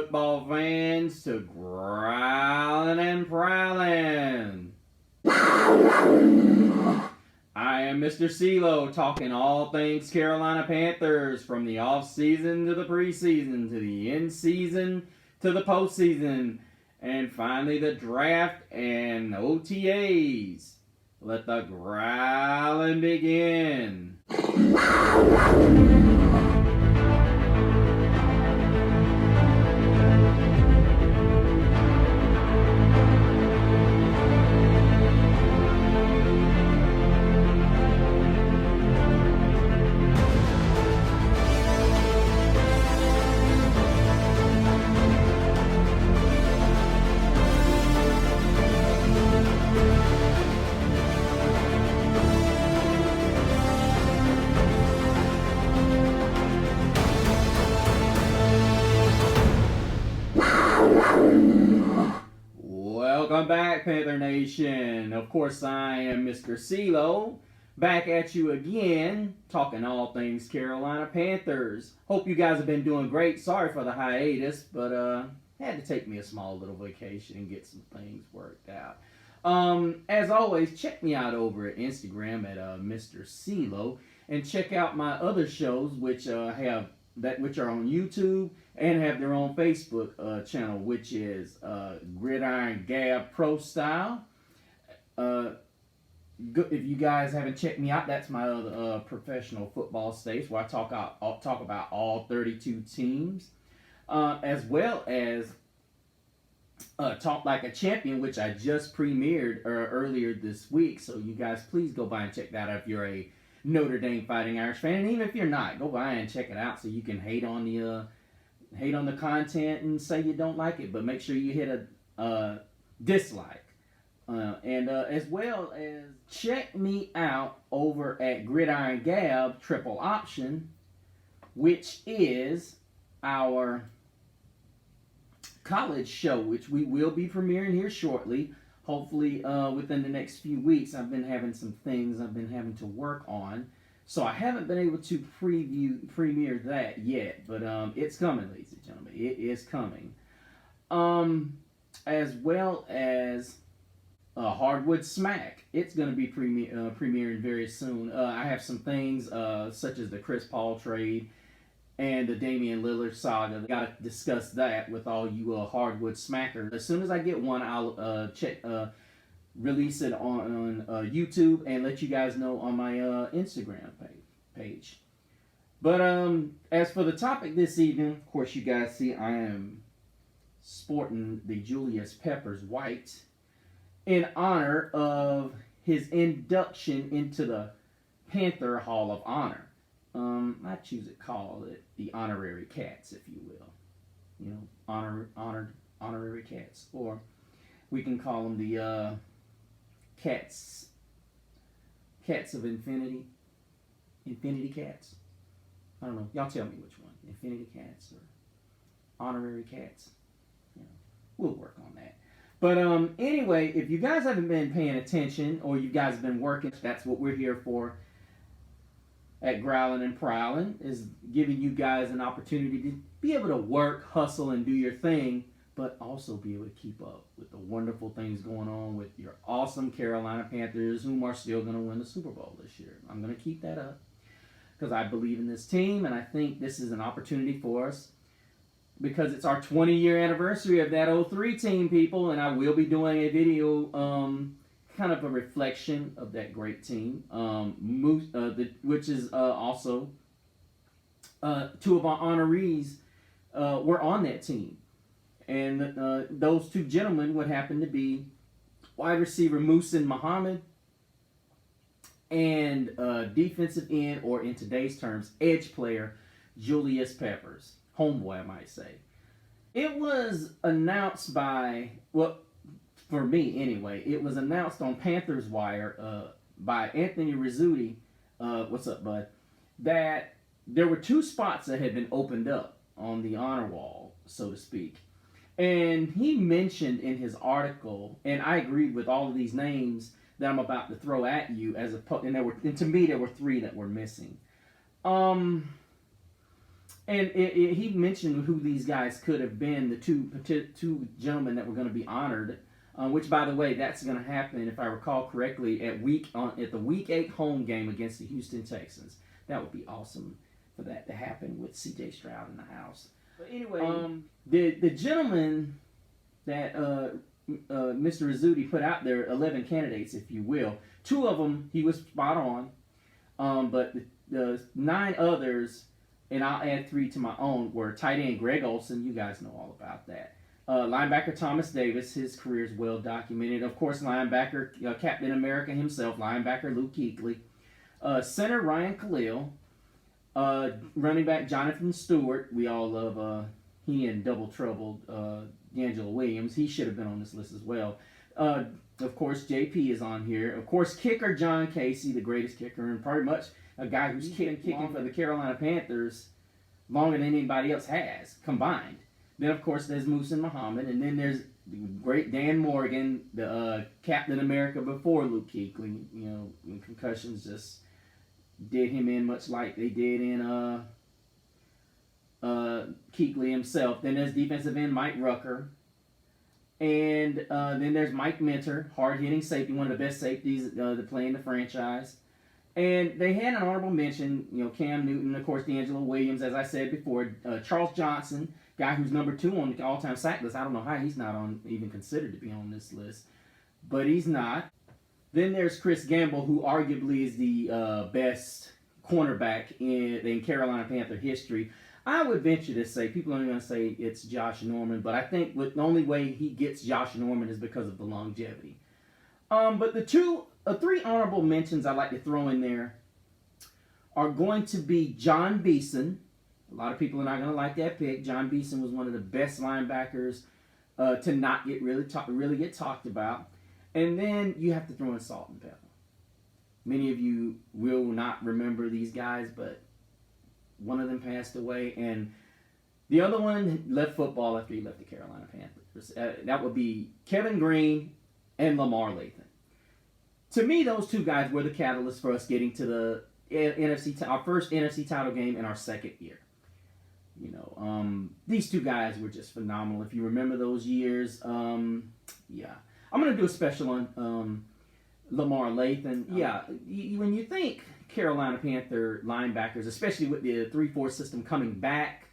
football fans, to Growlin and Prowlin. I am Mr. CeeLo, talking all things Carolina Panthers, from the off-season to the preseason, to the in-season to the postseason, and finally the draft and OTAs. Let the growling begin. Welcome back, Panther Nation. Of course, I am Mr. CeeLo, back at you again, talking all things Carolina Panthers. Hope you guys have been doing great. Sorry for the hiatus, but had to take me a small little vacation and get some things worked out. As always, check me out over at Instagram at Mr. CeeLo, and check out my other shows, which are on YouTube and have their own Facebook channel, which is Gridiron Gab Pro Style. If you guys haven't checked me out, that's my other professional football stage where I talk about all 32 teams, as well as Talk Like a Champion, which I just premiered earlier this week. So you guys, please go by and check that out if you're a Notre Dame Fighting Irish fan, and even if you're not, go by and check it out so you can hate on the content and say you don't like it, but make sure you hit a dislike, and as well as check me out over at Gridiron Gab Triple Option, which is our college show, which we will be premiering here shortly. Hopefully within the next few weeks. I've been having some things I've been having to work on, so I haven't been able to premiere that yet, but it's coming, ladies and gentlemen. It is coming. As well as Hardwood Smack. It's going to be premiering very soon. I have some things such as the Chris Paul trade and the Damian Lillard saga. Got to discuss that with all you hardwood smackers. As soon as I get one, I'll release it on YouTube and let you guys know on my Instagram page. But as for the topic this evening, of course, you guys see I am sporting the Julius Peppers white in honor of his induction into the Panther Hall of Honor. I choose to call it the honorary cats, if you will. You know, honorary cats. Or we can call them the cats of infinity. Infinity cats. I don't know. Y'all tell me which one. Infinity cats or honorary cats. You know, we'll work on that. But anyway, if you guys haven't been paying attention or you guys have been working, that's what we're here for. At Growlin and Prowlin, is giving you guys an opportunity to be able to work, hustle, and do your thing, but also be able to keep up with the wonderful things going on with your awesome Carolina Panthers, whom are still going to win the Super Bowl this year. I'm going to keep that up because I believe in this team, and I think this is an opportunity for us because it's our 20-year anniversary of that 03 team, people, and I will be doing a video kind of a reflection of that great team, which is also two of our honorees were on that team. And those two gentlemen would happen to be wide receiver Muhsin Muhammad and defensive end, or in today's terms, edge player Julius Peppers. Homeboy, I might say. It was announced by, well, for me anyway, it was announced on Panthers Wire by Anthony Rizzuti, what's up, bud, that there were two spots that had been opened up on the honor wall, so to speak. And he mentioned in his article, and I agreed with all of these names that I'm about to throw at you, and to me there were three that were missing. And he mentioned who these guys could have been, the two gentlemen that were going to be honored. Which, by the way, that's going to happen, if I recall correctly, at the Week 8 home game against the Houston Texans. That would be awesome for that to happen with C.J. Stroud in the house. But anyway, the gentleman that Mr. Rizzuti put out there, 11 candidates, if you will. 2 of them he was spot on, but the 9 others, and I'll add 3 to my own, were tight end Greg Olsen. You guys know all about that. Linebacker Thomas Davis, his career is well documented. Of course, linebacker Captain America himself, linebacker Luke Kuechly. Center Ryan Khalil. Running back Jonathan Stewart. We all love he and Double Trouble D'Angelo Williams. He should have been on this list as well. Of course, JP is on here. Of course, kicker John Casey, the greatest kicker, and pretty much a guy who's kicking for the Carolina Panthers longer than anybody else has combined. Then, of course, there's Muhsin Muhammad, and then there's the great Dan Morgan, the Captain America before Luke Kuechly. You know, when concussions just did him in, much like they did in Kuechly himself. Then there's defensive end Mike Rucker. And then there's Mike Minter, hard-hitting safety, one of the best safeties to play in the franchise. And they had an honorable mention, Cam Newton, of course, D'Angelo Williams, as I said before, Charles Johnson, guy who's number 2 on the all-time sack list. I don't know how he's not even considered to be on this list, but he's not. Then there's Chris Gamble, who arguably is the best cornerback in Carolina Panther history. I would venture to say, people are going to say it's Josh Norman, but I think the only way he gets Josh Norman is because of the longevity. But the 3 honorable mentions I'd like to throw in there are going to be John Beeson. A lot of people are not going to like that pick. John Beeson was one of the best linebackers to not get really get talked about. And then you have to throw in Salt and Pepper. Many of you will not remember these guys, but one of them passed away, and the other one left football after he left the Carolina Panthers. That would be Kevin Green and Lamar Lathan. To me, those 2 guys were the catalyst for us getting to the our first NFC title game in our second year. These 2 guys were just phenomenal. If you remember those years, yeah. I'm going to do a special on Lamar Lathan. Yeah, when you think Carolina Panther linebackers, especially with the 3-4 system coming back,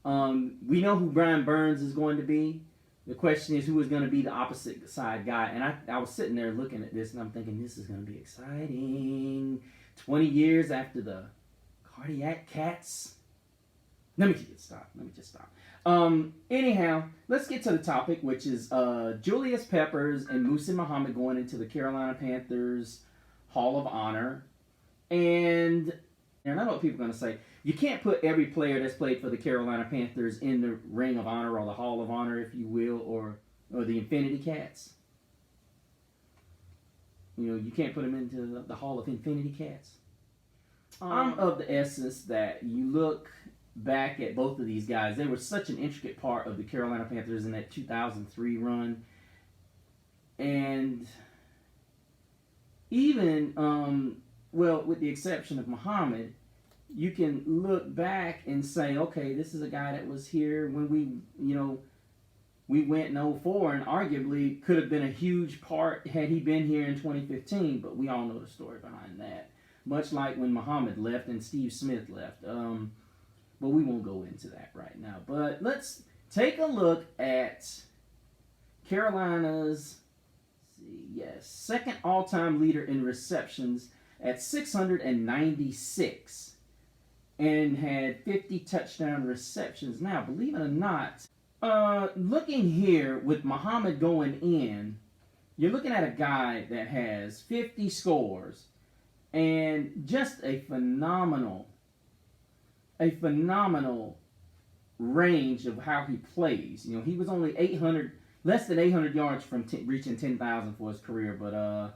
we know who Brian Burns is going to be. The question is who is going to be the opposite side guy. And I was sitting there looking at this, and I'm thinking, this is going to be exciting. 20 years after the Cardiac Cats. Let me just stop. Anyhow, let's get to the topic, which is Julius Peppers and Muhsin Muhammad going into the Carolina Panthers Hall of Honor. And I know what people are going to say. You can't put every player that's played for the Carolina Panthers in the Ring of Honor or the Hall of Honor, if you will, or the Infinity Cats. You can't put them into the Hall of Infinity Cats. I'm of the essence that you look back at both of these guys. They were such an intricate part of the Carolina Panthers in that 2003 run. And even, with the exception of Muhammad, you can look back and say, okay, this is a guy that was here when we went in 04 and arguably could have been a huge part had he been here in 2015, but we all know the story behind that. Much like when Muhammad left and Steve Smith left. But we won't go into that right now. But let's take a look at Carolina's second all-time leader in receptions at 696 and had 50 touchdown receptions. Now, believe it or not, looking here with Muhammad going in, you're looking at a guy that has 50 scores and just a phenomenal range of how he plays. He was only less than 800 yards from reaching 10,000 for his career, but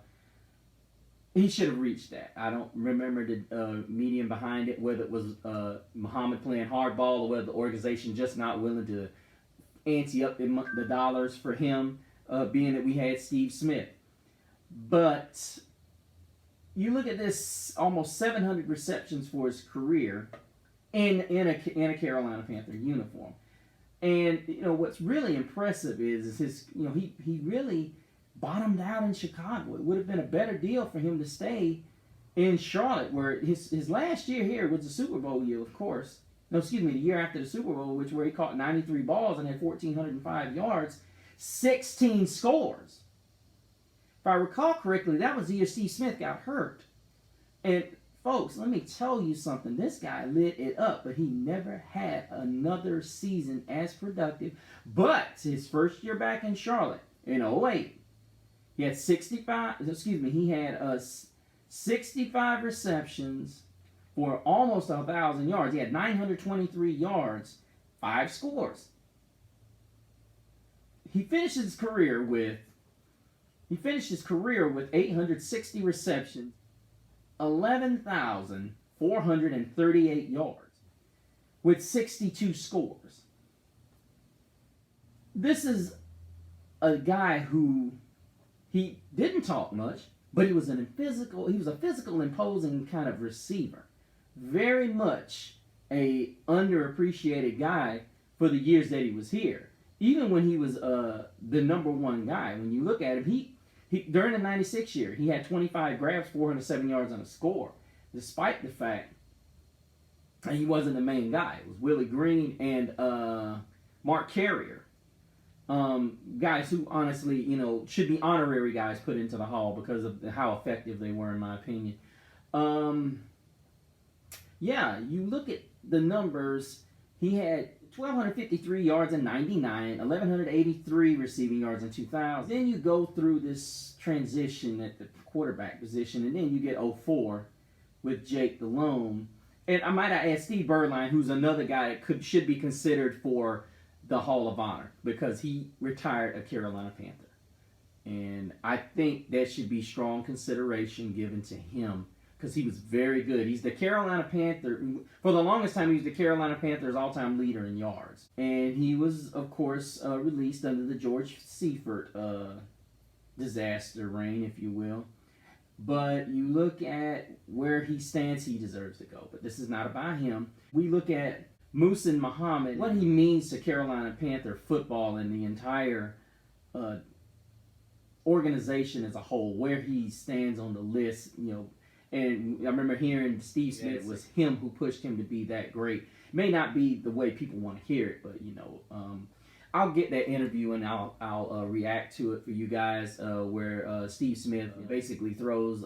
he should have reached that. I don't remember the medium behind it, whether it was Muhammad playing hardball or whether the organization just not willing to ante up the dollars for him, being that we had Steve Smith. But you look at this, almost 700 receptions for his career, in a Carolina Panther uniform. And what's really impressive is his he really bottomed out in Chicago. It would have been a better deal for him to stay in Charlotte, where his last year here was the Super Bowl year, of course. No, excuse me, the year after the Super Bowl, where he caught 93 balls and had 1,405 yards, 16 scores. If I recall correctly, that was the year Steve Smith got hurt. And folks, let me tell you something. This guy lit it up, but he never had another season as productive. But his first year back in Charlotte, in 2008, he had 65 receptions for almost 1,000 yards. He had 923 yards, 5 scores. He finished his career with 860 receptions, 11,438 yards, with 62 scores. This is a guy who he didn't talk much, but he was a physical, imposing kind of receiver. Very much a underappreciated guy for the years that he was here. Even when he was the number one guy, when you look at him, he during the 96 year, he had 25 grabs, 407 yards, and a score, despite the fact that he wasn't the main guy. It was Willie Green and Mark Carrier. Guys who honestly, should be honorary guys put into the Hall because of how effective they were, in my opinion. You look at the numbers. He had 1,253 yards in 99, 1,183 receiving yards in 2000. Then you go through this transition at the quarterback position, and then you get 04 with Jake Delhomme. And I might add Steve Berline, who's another guy that should be considered for the Hall of Honor because he retired a Carolina Panther. And I think that should be strong consideration given to him because he was very good. He's the Carolina Panther. For the longest time, he was the Carolina Panthers' all-time leader in yards. And he was, of course, released under the George Seifert disaster reign, if you will. But you look at where he stands, he deserves to go. But this is not about him. We look at Muhsin Muhammad, what he means to Carolina Panther football and the entire organization as a whole, where he stands on the list, And I remember hearing Steve Smith, it was him who pushed him to be that great. May not be the way people want to hear it, but I'll get that interview and I'll react to it for you guys, where Steve Smith basically throws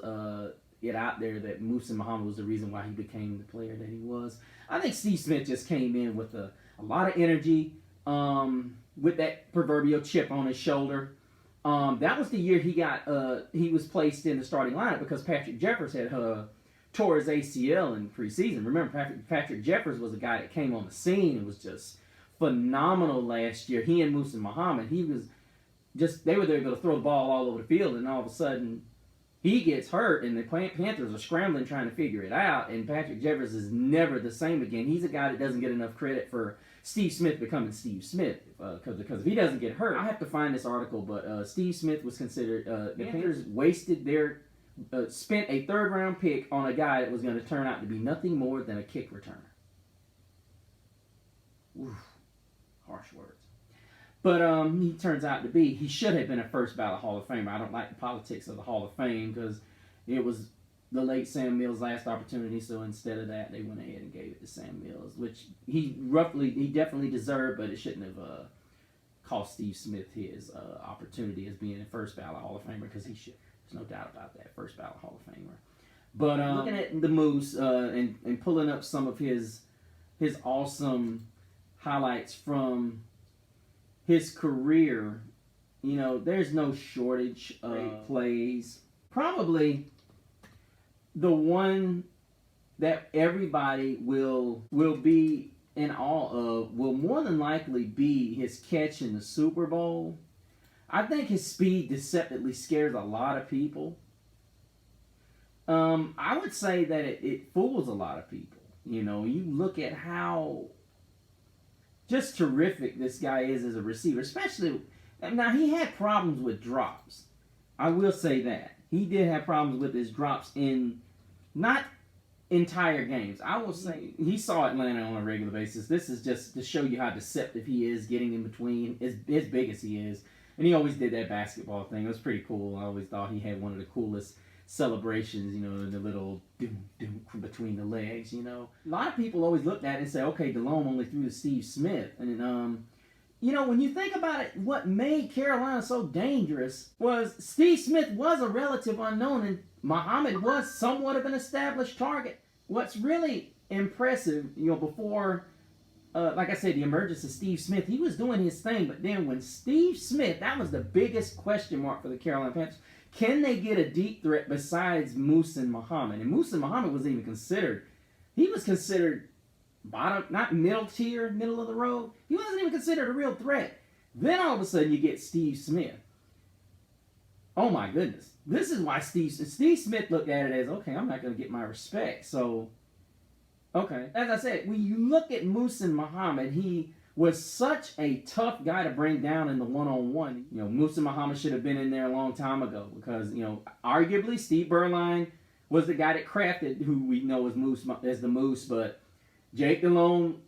it out there that Muhsin Muhammad was the reason why he became the player that he was. I think Steve Smith just came in with a lot of energy, with that proverbial chip on his shoulder. That was the year he was placed in the starting lineup because Patrick Jeffers had tore his ACL in preseason. Remember, Patrick Jeffers was a guy that came on the scene and was just phenomenal last year. He and Muhsin Muhammad, they were able to throw the ball all over the field, and all of a sudden he gets hurt, and the Panthers are scrambling trying to figure it out, and Patrick Jeffers is never the same again. He's a guy that doesn't get enough credit for Steve Smith becoming Steve Smith, because if he doesn't get hurt, I have to find this article, but Steve Smith was considered, the Panthers spent a third-round pick on a guy that was going to turn out to be nothing more than a kick returner. Oof, harsh words. But he turns out to be, he should have been a first ballot Hall of Famer. I don't like the politics of the Hall of Fame because it was the late Sam Mills' last opportunity, so instead of that, they went ahead and gave it to Sam Mills, which he definitely deserved, but it shouldn't have cost Steve Smith his opportunity as being a first ballot Hall of Famer, because he should. There's no doubt about that, first ballot Hall of Famer. But looking at the Moose and pulling up some of his awesome highlights from his career, there's no shortage of plays. Probably the one that everybody will be in awe of will more than likely be his catch in the Super Bowl. I think his speed deceptively scares a lot of people. I would say that it fools a lot of people. You look at how just terrific this guy is as a receiver, especially. Now, he had problems with drops. I will say that. He did have problems with his drops in not entire games. I will say he saw Atlanta on a regular basis. This is just to show you how deceptive he is, getting in between, as big as he is. And he always did that basketball thing. It was pretty cool. I always thought he had one of the coolest celebrations, the little doom doom between the legs, A lot of people always looked at it and say, okay, Delhomme only threw to Steve Smith. And when you think about it, what made Carolina so dangerous was Steve Smith was a relative unknown, and Muhammad was somewhat of an established target. What's really impressive, before, like I said, the emergence of Steve Smith, he was doing his thing, but then when Steve Smith, that was the biggest question mark for the Carolina Panthers. Can they get a deep threat besides Muhsin Muhammad? And Muhsin Muhammad wasn't even considered. He was considered bottom, not middle tier, middle of the road. He wasn't even considered a real threat. Then all of a sudden you get Steve Smith. Oh my goodness. This is why Steve Smith looked at it as, okay, I'm not going to get my respect. So, okay. As I said, when you look at Muhsin Muhammad, he was such a tough guy to bring down in the one-on-one. Muhsin Muhammad should have been in there a long time ago because, arguably Steve Berline was the guy that crafted who we know as the Moose, but Jake Delhomme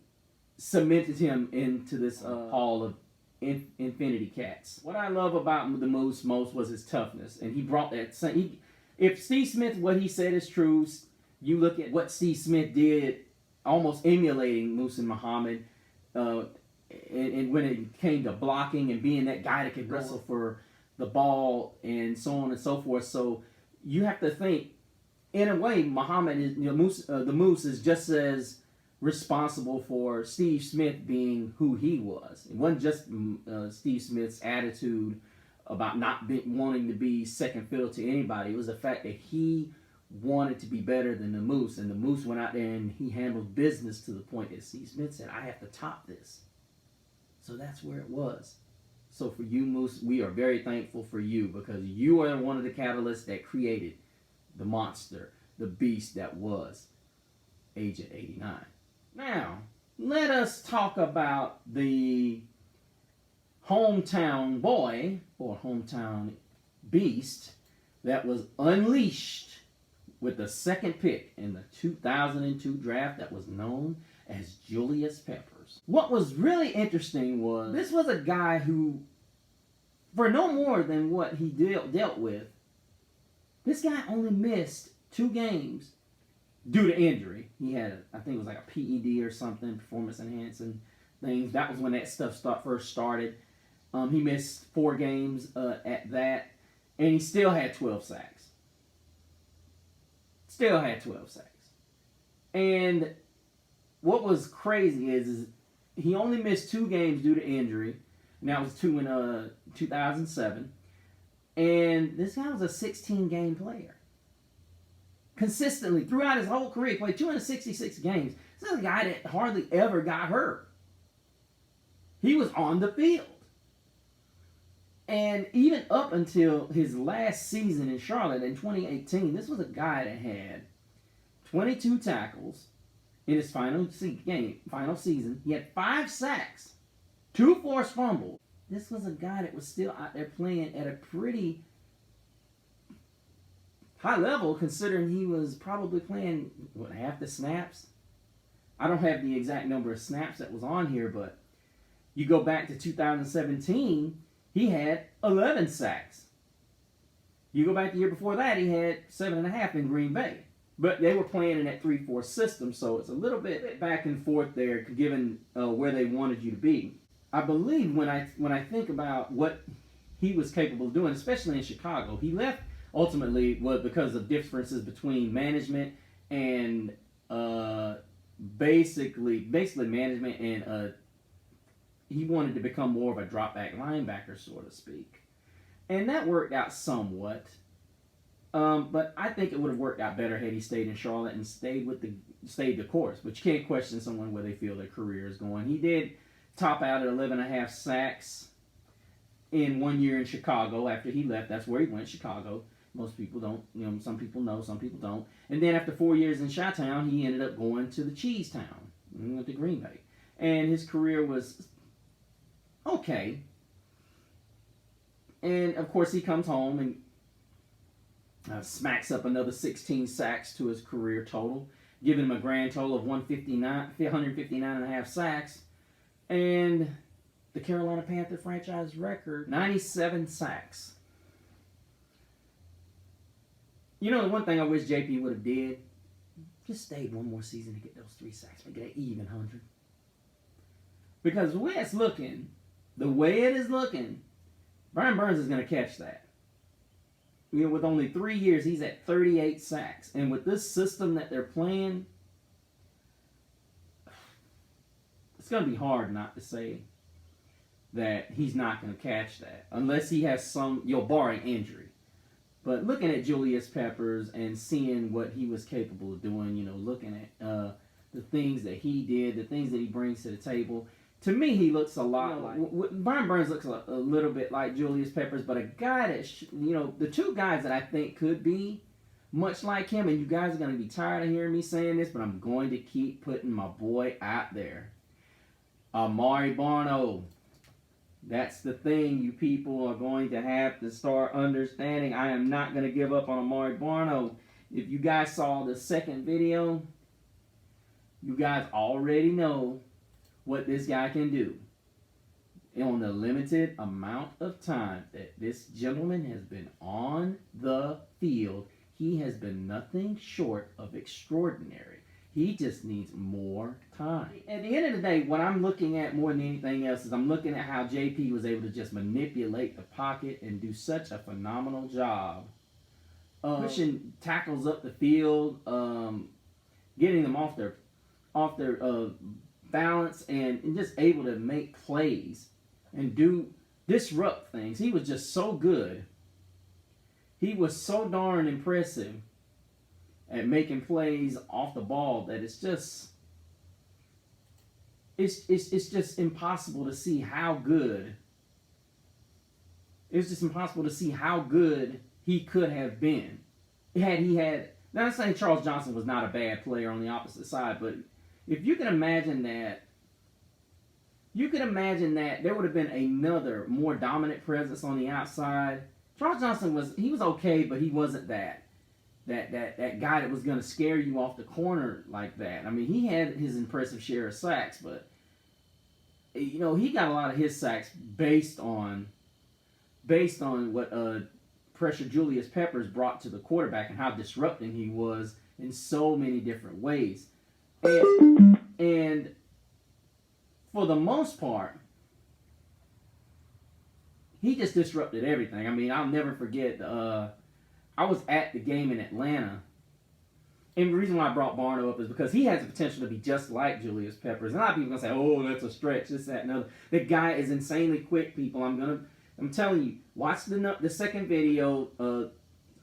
cemented him into this hall of infinity cats. What I love about the Moose most was his toughness, and he brought that same. If Steve Smith, what he said is true, you look at what Steve Smith did, almost emulating Muhsin Muhammad, and when it came to blocking and being that guy that could wrestle for the ball and so on and so forth. So you have to think, in a way, Muhammad is the Moose is just as responsible for Steve Smith being who he was. It wasn't just Steve Smith's attitude about not wanting to be second fiddle to anybody. It was the fact that he wanted to be better than the Moose, and the Moose went out there and he handled business to the point that Steve Smith said, I have to top this. So that's where it was. So for you, Moose, we are very thankful for you because you are one of the catalysts that created the monster, the beast that was Agent 89. Now, let us talk about the hometown boy, or hometown beast, that was unleashed with the second pick in the 2002 draft that was known as Julius Peppers. What was really interesting was, this was a guy who, for no more than what he dealt with, this guy only missed 2 games due to injury. He had, I think it was like a PED or something, performance enhancing things. That was when that stuff first started. He missed 4 games at that, and he still had 12 sacks. Still had 12 sacks. And what was crazy is he only missed 2 games due to injury, and that was 2 in 2007. And this guy was a 16-game player. Consistently, throughout his whole career, he played 266 games. This is a guy that hardly ever got hurt. He was on the field. And even up until his last season in Charlotte in 2018, this was a guy that had 22 tackles in his final season. He had 5 sacks, 2 forced fumbles. This was a guy that was still out there playing at a pretty high level, considering he was probably playing, half the snaps? I don't have the exact number of snaps that was on here, but you go back to 2017, he had 11 sacks. You go back the year before that, he had 7.5 in Green Bay. But they were playing in that 3-4 system, so it's a little bit back and forth there, given where they wanted you to be. I believe when I think about what he was capable of doing, especially in Chicago, he left ultimately because of differences between management and basically management, and he wanted to become more of a drop back linebacker, so to speak, and that worked out somewhat. But I think it would have worked out better had he stayed in Charlotte and stayed the course. But you can't question someone where they feel their career is going. He did top out at 11.5 sacks in 1 year in Chicago. After he left, that's where he went, Chicago. Most people don't, some people know, some people don't. And then after 4 years in Chi-Town, he ended up going to the Cheese Town. He went to Green Bay. And his career was okay. And, of course, he comes home and smacks up another 16 sacks to his career total. giving him a grand total of 159 and a half sacks. And the Carolina Panther franchise record, 97 sacks. You know, the one thing I wish JP would have did, just stayed one more season to get those 3 sacks, make it an even 100. Because the way it's looking, Brian Burns is going to catch that. You know, with only 3 years, he's at 38 sacks. And with this system that they're playing, it's going to be hard not to say that he's not going to catch that. Unless he has some, barring injury. But looking at Julius Peppers and seeing what he was capable of doing, looking at the things that he did, the things that he brings to the table, to me, he looks a lot like... Brian Burns looks a little bit like Julius Peppers, but a guy that, the two guys that I think could be much like him, and you guys are going to be tired of hearing me saying this, but I'm going to keep putting my boy out there. Amari Barno. That's the thing you people are going to have to start understanding. I am not going to give up on Amari Barno. If you guys saw the second video, you guys already know what this guy can do. On the limited amount of time that this gentleman has been on the field, he has been nothing short of extraordinary. He just needs more time. At the end of the day, what I'm looking at more than anything else is I'm looking at how JP was able to just manipulate the pocket and do such a phenomenal job pushing tackles up the field, getting them off their balance, and just able to make plays and disrupt things. He was just so good. He was so darn impressive at making plays off the ball that it's just impossible to see how good. It's just impossible to see how good he could have been had he had. Now, I'm saying Charles Johnson was not a bad player on the opposite side, but if you can imagine that, there would have been another more dominant presence on the outside. Charles Johnson was okay, but he wasn't that guy that was going to scare you off the corner like that. I mean, he had his impressive share of sacks, but he got a lot of his sacks based on what pressure Julius Peppers brought to the quarterback and how disrupting he was in so many different ways. And for the most part, he just disrupted everything. I mean, I'll never forget, I was at the game in Atlanta, and the reason why I brought Barno up is because he has the potential to be just like Julius Peppers. And a lot of people are going to say, oh, that's a stretch, this, that, and other. The guy is insanely quick, people. I'm telling you, watch the second video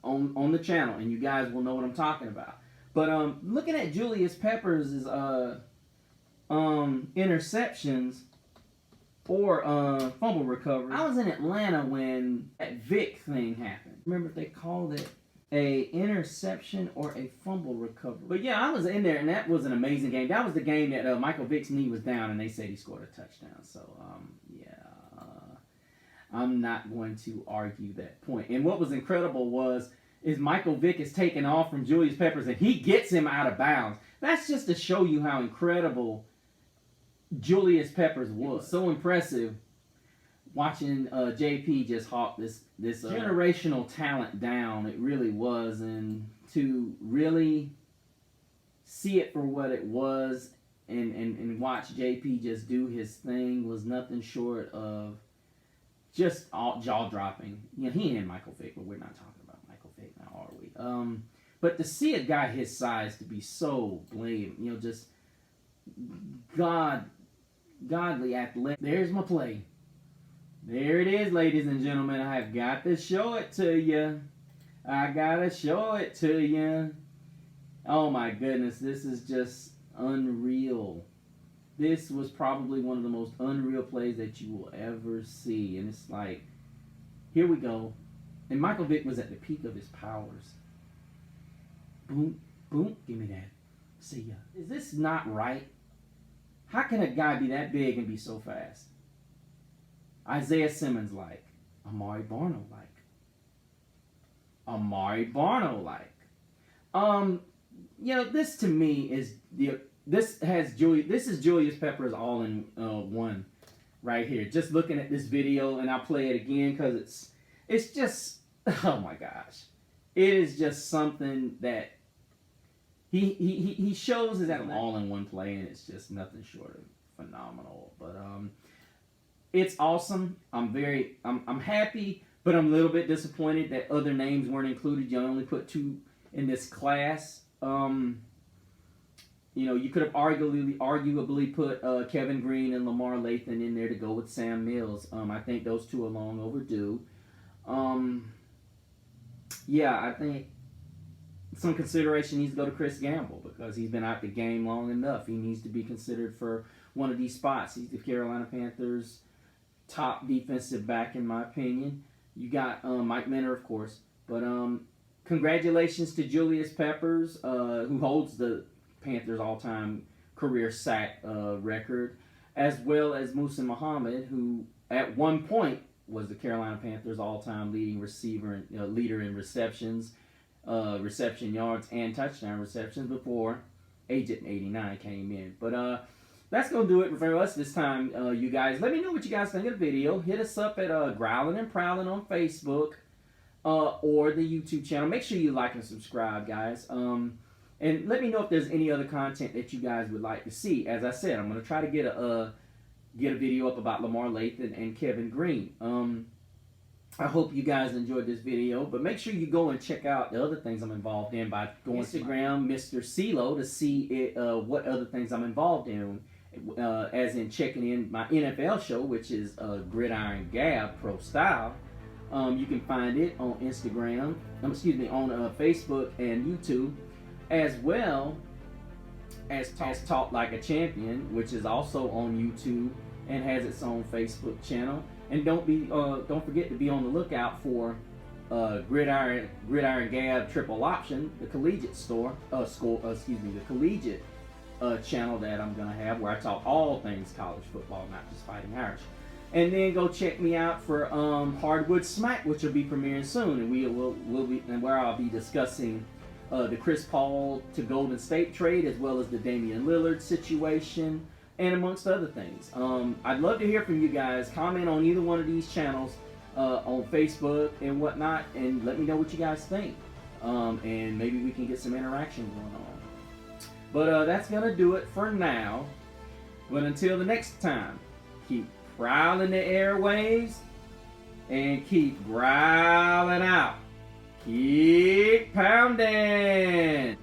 on the channel, and you guys will know what I'm talking about. But looking at Julius Peppers' interceptions or fumble recovery, I was in Atlanta when that Vic thing happened. Remember if they called it a interception or a fumble recovery. But yeah, I was in there, and that was an amazing game. That was the game that Michael Vick's knee was down, and they said he scored a touchdown. So I'm not going to argue that point. And what was incredible is Michael Vick is taking off from Julius Peppers, and he gets him out of bounds. That's just to show you how incredible Julius Peppers was. So impressive watching JP just hawk this generational talent down. It really was. And to really see it for what it was and watch JP just do his thing was nothing short of just jaw-dropping. He and Michael Vick, but we're not talking about Michael Vick now, are we? But to see a guy his size to be so blatant, just godly athletic. There's my play. There it is, ladies and gentlemen. I've got to show it to you. I gotta show it to you. Oh my goodness, this is just unreal. This was probably one of the most unreal plays that you will ever see. And it's like, here we go. And Michael Vick was at the peak of his powers. Boom, boom, give me that. See ya. Is this not right? How can a guy be that big and be so fast? Isaiah Simmons like. Amari Barno like. Amari Barno like. this to me is this is Julius Peppers all in one right here. Just looking at this video, and I'll play it again because it's just, oh my gosh, it is just something that he shows is an all in one play, and it's just nothing short of phenomenal. But it's awesome. I'm happy, but I'm a little bit disappointed that other names weren't included. You only put 2 in this class. You could have arguably put Kevin Green and Lamar Lathan in there to go with Sam Mills. I think those 2 are long overdue. I think some consideration needs to go to Chris Gamble because he's been out the game long enough. He needs to be considered for one of these spots. He's the Carolina Panthers' top defensive back, in my opinion. You got Mike Minter, of course. But congratulations to Julius Peppers, who holds the Panthers' all-time career sack record, as well as Muhsin Muhammad, who at one point was the Carolina Panthers' all-time leading receiver and leader in receptions, reception yards, and touchdown receptions before Agent 89 came in. But that's going to do it for us this time, you guys. Let me know what you guys think of the video. Hit us up at Growlin and Prowlin on Facebook or the YouTube channel. Make sure you like and subscribe, guys. And let me know if there's any other content that you guys would like to see. As I said, I'm going to try to get a video up about Lamar Lathan and Kevin Green. I hope you guys enjoyed this video, but make sure you go and check out the other things I'm involved in by going to Instagram, Mr. CeeLo, to see what other things I'm involved in, as in checking in my NFL show, which is Gridiron Gab Pro Style. You can find it on Instagram, on Facebook and YouTube, as well as Talk Like a Champion, which is also on YouTube and has its own Facebook channel. And don't forget to be on the lookout for Gridiron Gab Triple Option, the collegiate the collegiate channel that I'm gonna have, where I talk all things college football, not just Fighting Irish. And then go check me out for Hardwood Smack, which will be premiering soon, and where I'll be discussing the Chris Paul to Golden State trade, as well as the Damian Lillard situation, and amongst other things. I'd love to hear from you guys. Comment on either one of these channels on Facebook and whatnot, and let me know what you guys think. And maybe we can get some interaction going on. But that's going to do it for now. But until the next time, keep prowling the airwaves and keep growling out. Keep pounding.